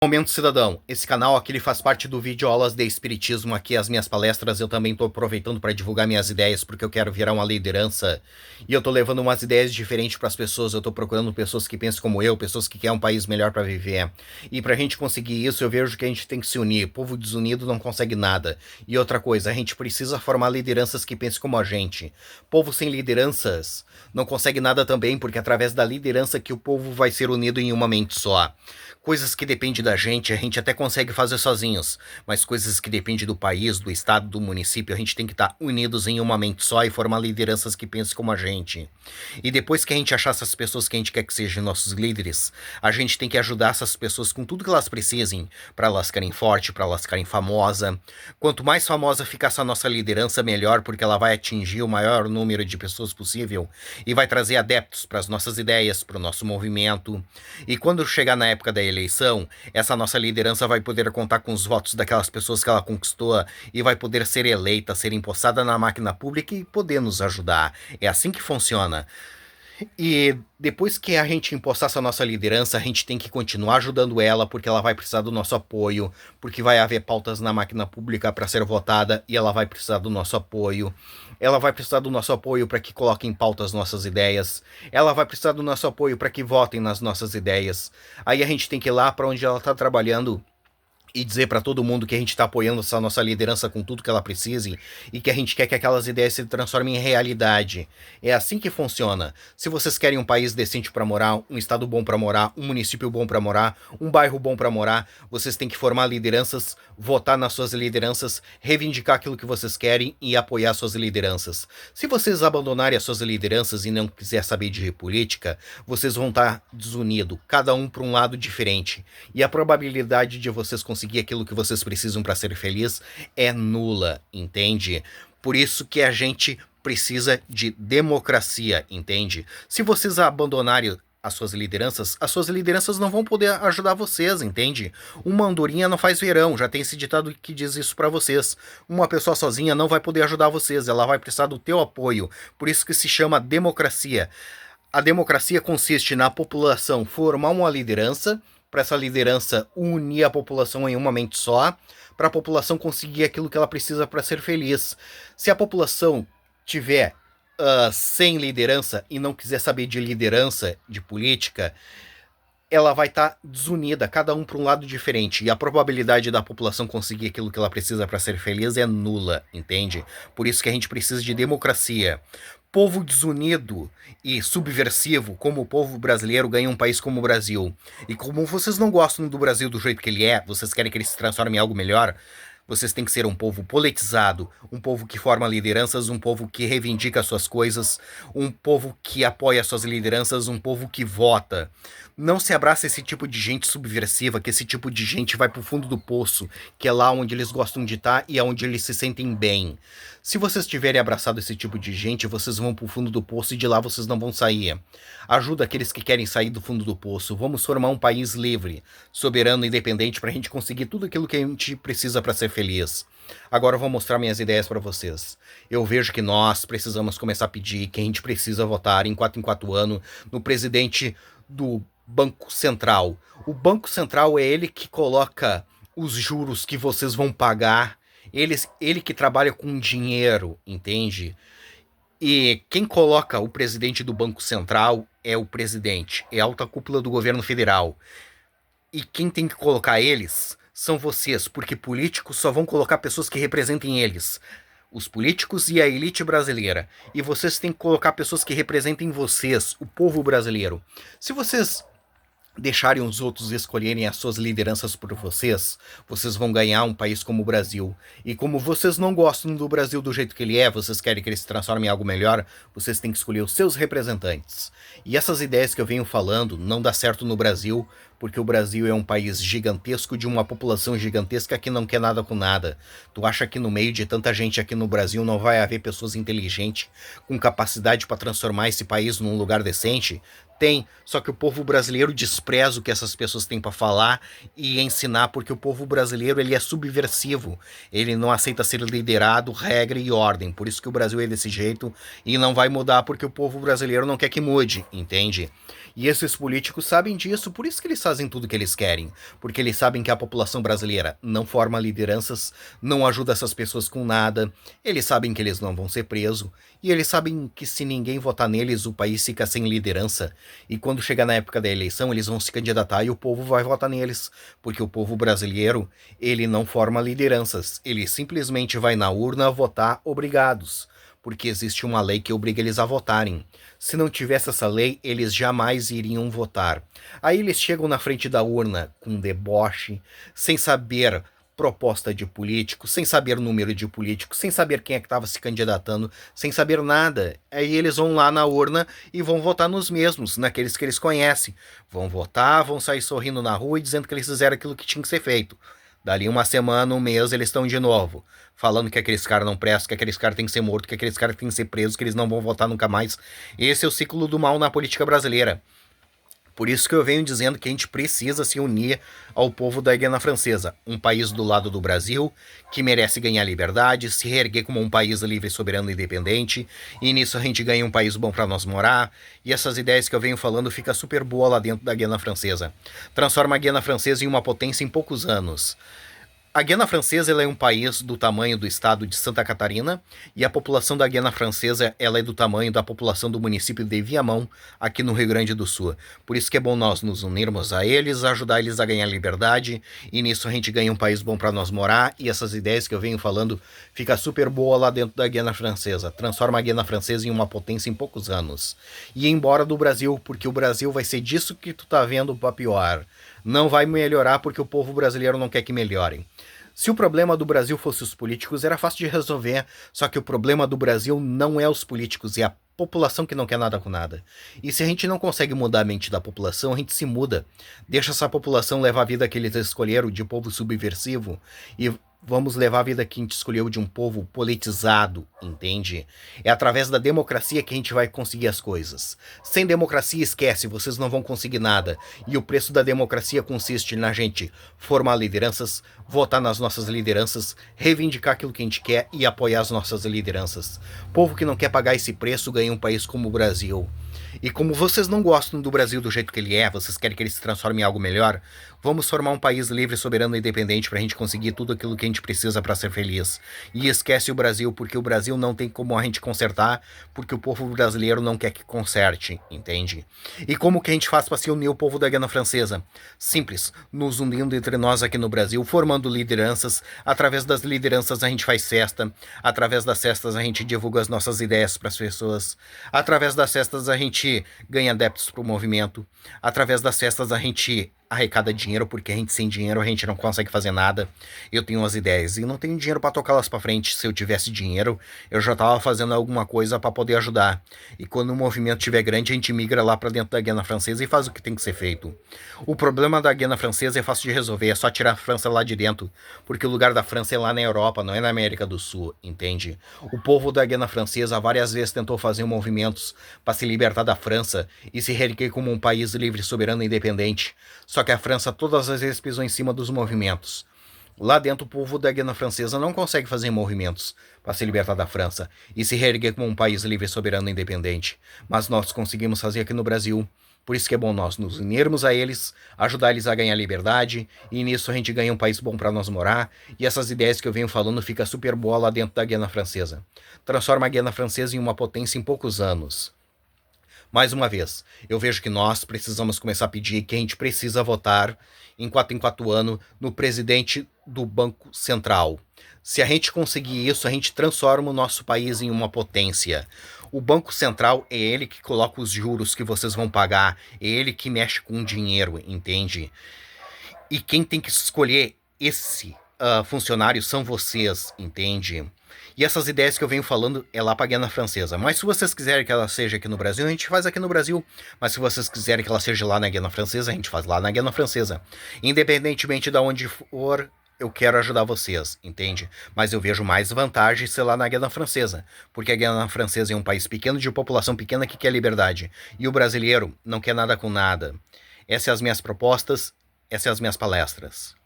Momento Cidadão, esse canal aqui ele faz parte do vídeo Aulas de Espiritismo, aqui as minhas palestras, eu também estou aproveitando para divulgar minhas ideias, porque eu quero virar uma liderança, e eu estou levando umas ideias diferentes para as pessoas, eu estou procurando pessoas que pensam como eu, pessoas que querem um país melhor para viver, e para a gente conseguir isso, eu vejo que a gente tem que se unir, povo desunido não consegue nada, e outra coisa, a gente precisa formar lideranças que pensem como a gente, povo sem lideranças não consegue nada também, porque é através da liderança que o povo vai ser unido em uma mente só. Coisas que dependem da gente, a gente até consegue fazer sozinhos, mas coisas que dependem do país, do estado, do município, a gente tem que estar unidos em uma mente só e formar lideranças que pensem como a gente. E depois que a gente achar essas pessoas que a gente quer que sejam nossos líderes, a gente tem que ajudar essas pessoas com tudo que elas precisem, para elas ficarem fortes, para elas ficarem famosas. Quanto mais famosa ficar essa nossa liderança, melhor, porque ela vai atingir o maior número de pessoas possível e vai trazer adeptos para as nossas ideias, para o nosso movimento. E quando chegar na época da eleição, essa nossa liderança vai poder contar com os votos daquelas pessoas que ela conquistou e vai poder ser eleita, ser empossada na máquina pública e poder nos ajudar. É assim que funciona. E depois que a gente empossar essa nossa liderança, a gente tem que continuar ajudando ela, porque ela vai precisar do nosso apoio, porque vai haver pautas na máquina pública para ser votada e ela vai precisar do nosso apoio. Ela vai precisar do nosso apoio para que coloquem em pauta as nossas ideias. Ela vai precisar do nosso apoio para que votem nas nossas ideias. Aí a gente tem que ir lá para onde ela está trabalhando e dizer para todo mundo que a gente está apoiando essa nossa liderança com tudo que ela precise e que a gente quer que aquelas ideias se transformem em realidade. É assim que funciona. Se vocês querem um país decente para morar, um estado bom para morar, um município bom para morar, um bairro bom para morar, vocês têm que formar lideranças, votar nas suas lideranças, reivindicar aquilo que vocês querem e apoiar suas lideranças. Se vocês abandonarem as suas lideranças e não quiser saber de política, vocês vão estar desunidos, cada um para um lado diferente. E a probabilidade de vocês conseguir aquilo que vocês precisam para ser feliz é nula, entende? Por isso que a gente precisa de democracia, entende? Se vocês abandonarem as suas lideranças não vão poder ajudar vocês, entende? Uma andorinha não faz verão, já tem esse ditado que diz isso para vocês. Uma pessoa sozinha não vai poder ajudar vocês, ela vai precisar do teu apoio. Por isso que se chama democracia. A democracia consiste na população formar uma liderança, para essa liderança unir a população em uma mente só, para a população conseguir aquilo que ela precisa para ser feliz. Se a população tiver sem liderança e não quiser saber de liderança, de política, ela vai estar desunida, cada um para um lado diferente, e a probabilidade da população conseguir aquilo que ela precisa para ser feliz é nula, entende? Por isso que a gente precisa de democracia. Povo desunido e subversivo, como o povo brasileiro, ganha um país como o Brasil. E como vocês não gostam do Brasil do jeito que ele é, vocês querem que ele se transforme em algo melhor, vocês têm que ser um povo politizado, um povo que forma lideranças, um povo que reivindica suas coisas, um povo que apoia suas lideranças, um povo que vota. Não se abraça esse tipo de gente subversiva, que esse tipo de gente vai pro fundo do poço, que é lá onde eles gostam de estar e é onde eles se sentem bem. Se vocês tiverem abraçado esse tipo de gente, vocês vão pro fundo do poço e de lá vocês não vão sair. Ajuda aqueles que querem sair do fundo do poço. Vamos formar um país livre, soberano e independente pra gente conseguir tudo aquilo que a gente precisa para ser feliz. Agora eu vou mostrar minhas ideias para vocês. Eu vejo que nós precisamos começar a pedir que a gente precisa votar em 4 anos no presidente do Banco Central. O Banco Central é ele que coloca os juros que vocês vão pagar. Ele que trabalha com dinheiro, entende? E quem coloca o presidente do Banco Central é o presidente, é a alta cúpula do governo federal. E quem tem que colocar eles são vocês, porque políticos só vão colocar pessoas que representem eles. Os políticos e a elite brasileira. E vocês têm que colocar pessoas que representem vocês, o povo brasileiro. Se vocês deixarem os outros escolherem as suas lideranças por vocês, vocês vão ganhar um país como o Brasil. E como vocês não gostam do Brasil do jeito que ele é, vocês querem que ele se transforme em algo melhor, vocês têm que escolher os seus representantes. E essas ideias que eu venho falando não dá certo no Brasil, porque o Brasil é um país gigantesco de uma população gigantesca que não quer nada com nada. Tu acha que no meio de tanta gente aqui no Brasil não vai haver pessoas inteligentes, com capacidade para transformar esse país num lugar decente? Tem, só que o povo brasileiro despreza o que essas pessoas têm para falar e ensinar, porque o povo brasileiro ele é subversivo, ele não aceita ser liderado, regra e ordem, por isso que o Brasil é desse jeito e não vai mudar porque o povo brasileiro não quer que mude, entende? E esses políticos sabem disso, por isso que eles fazem tudo o que eles querem, porque eles sabem que a população brasileira não forma lideranças, não ajuda essas pessoas com nada, eles sabem que eles não vão ser presos, e eles sabem que se ninguém votar neles, o país fica sem liderança, e quando chegar na época da eleição, eles vão se candidatar e o povo vai votar neles, porque o povo brasileiro, ele não forma lideranças, ele simplesmente vai na urna votar obrigados, porque existe uma lei que obriga eles a votarem. Se não tivesse essa lei, eles jamais iriam votar. Aí eles chegam na frente da urna com deboche, sem saber proposta de político, sem saber número de político, sem saber quem é que estava se candidatando, sem saber nada. Aí eles vão lá na urna e vão votar nos mesmos, naqueles que eles conhecem. Vão votar, vão sair sorrindo na rua e dizendo que eles fizeram aquilo que tinha que ser feito. Dali uma semana, um mês, eles estão de novo, falando que aqueles caras não prestam, que aqueles caras têm que ser mortos, que aqueles caras têm que ser presos, que eles não vão votar nunca mais. Esse é o ciclo do mal na política brasileira. Por isso que eu venho dizendo que a gente precisa se unir ao povo da Guiana Francesa, um país do lado do Brasil, que merece ganhar liberdade, se reerguer como um país livre, soberano e independente, e nisso a gente ganha um país bom para nós morar, e essas ideias que eu venho falando fica super boa lá dentro da Guiana Francesa. Transforma a Guiana Francesa em uma potência em poucos anos. A Guiana Francesa ela é um país do tamanho do estado de Santa Catarina e a população da Guiana Francesa ela é do tamanho da população do município de Viamão, aqui no Rio Grande do Sul. Por isso que é bom nós nos unirmos a eles, ajudar eles a ganhar liberdade e nisso a gente ganha um país bom para nós morar e essas ideias que eu venho falando fica super boa lá dentro da Guiana Francesa. Transforma a Guiana Francesa em uma potência em poucos anos. E ir embora do Brasil, porque o Brasil vai ser disso que tu tá vendo para pior. Não vai melhorar porque o povo brasileiro não quer que melhorem. Se o problema do Brasil fosse os políticos, era fácil de resolver. Só que o problema do Brasil não é os políticos, é a população que não quer nada com nada. E se a gente não consegue mudar a mente da população, a gente se muda. Deixa essa população levar a vida que eles escolheram de povo subversivo e vamos levar a vida que a gente escolheu de um povo politizado, entende? É através da democracia que a gente vai conseguir as coisas. Sem democracia, esquece, vocês não vão conseguir nada. E o preço da democracia consiste na gente formar lideranças, votar nas nossas lideranças, reivindicar aquilo que a gente quer e apoiar as nossas lideranças. Povo que não quer pagar esse preço ganha um país como o Brasil. E como vocês não gostam do Brasil do jeito que ele é, vocês querem que ele se transforme em algo melhor, vamos formar um país livre, soberano e independente pra gente conseguir tudo aquilo que a gente precisa para ser feliz. E esquece o Brasil, porque o Brasil não tem como a gente consertar, porque o povo brasileiro não quer que conserte, entende? E como que a gente faz para se unir ao povo da Guiana Francesa? Simples, nos unindo entre nós aqui no Brasil, formando lideranças, através das lideranças a gente faz festa, através das festas a gente divulga as nossas ideias para as pessoas, através das festas a gente ganha adeptos pro movimento, através das festas a gente arrecada dinheiro, porque a gente sem dinheiro a gente não consegue fazer nada. Eu tenho umas ideias e não tenho dinheiro para tocá-las para frente. Se eu tivesse dinheiro, eu já tava fazendo alguma coisa para poder ajudar. E quando o movimento estiver grande, a gente migra lá para dentro da Guiana Francesa e faz o que tem que ser feito. O problema da Guiana Francesa é fácil de resolver, é só tirar a França lá de dentro, porque o lugar da França é lá na Europa, não é na América do Sul, entende? O povo da Guiana Francesa várias vezes tentou fazer movimentos para se libertar da França e se reerguer como um país livre, soberano e independente. Só que a França todas as vezes pisou em cima dos movimentos. Lá dentro, o povo da Guiana Francesa não consegue fazer movimentos para se libertar da França e se reerguer como um país livre, soberano e independente. Mas nós conseguimos fazer aqui no Brasil. Por isso que é bom nós nos unirmos a eles, ajudar eles a ganhar liberdade, e nisso a gente ganha um país bom para nós morar, e essas ideias que eu venho falando fica super boa lá dentro da Guiana Francesa. Transforma a Guiana Francesa em uma potência em poucos anos. Mais uma vez, eu vejo que nós precisamos começar a pedir que a gente precisa votar em 4 anos no presidente do Banco Central. Se a gente conseguir isso, a gente transforma o nosso país em uma potência. O Banco Central é ele que coloca os juros que vocês vão pagar, é ele que mexe com o dinheiro, entende? E quem tem que escolher esse funcionário são vocês, entende? E essas ideias que eu venho falando é lá pra Guiana Francesa. Mas se vocês quiserem que ela seja aqui no Brasil, a gente faz aqui no Brasil. Mas se vocês quiserem que ela seja lá na Guiana Francesa, a gente faz lá na Guiana Francesa. Independentemente de onde for, eu quero ajudar vocês, entende? Mas eu vejo mais vantagem ser lá na Guiana Francesa. Porque a Guiana Francesa é um país pequeno, de população pequena que quer liberdade. E o brasileiro não quer nada com nada. Essas são as minhas propostas, essas são as minhas palestras.